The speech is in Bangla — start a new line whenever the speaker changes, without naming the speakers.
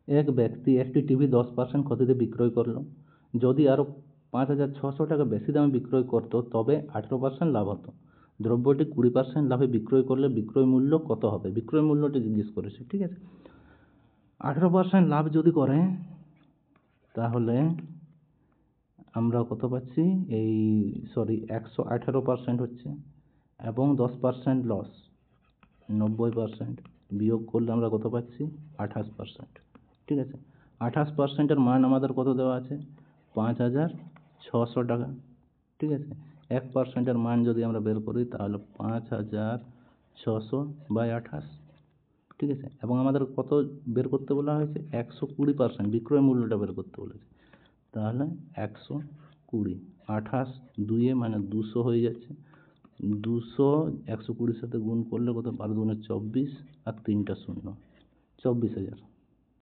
এক ব্যক্তি একটি টিভি 10% ক্ষতিতে বিক্রয় করলো। যদি আরও 5,600 টাকা বেশি দামে বিক্রয় করত তবে 18% লাভ হতো। দ্রব্যটি 20% লাভে বিক্রয় করলে বিক্রয় মূল্য কত হবে? বিক্রয় মূল্যটি জিজ্ঞেস করেছে, ঠিক আছে। 18% লাভ যদি করে তাহলে আমরা কত পাচ্ছি, 118% হচ্ছে, এবং 10% লস 90%, বিয়োগ করলে আমরা কত পাচ্ছি 28%, ঠিক আছে। 28%-এর মান আমাদের কত দেওয়া আছে? 5,600 টাকা, ঠিক আছে। 1%-এর মান যদি আমরা বের করি তাহলে 5,600/28, ঠিক আছে। এবং আমাদের কত বের করতে বলা হয়েছে? 120% বিক্রয় মূল্যটা বের করতে বলেছে। তাহলে 120, 28 2 মানে 200 হয়ে যাচ্ছে। 200 120 সাথে গুণ করলে কত? 12 দুগুণে 24 আর 3টা শূন্য, 24,000।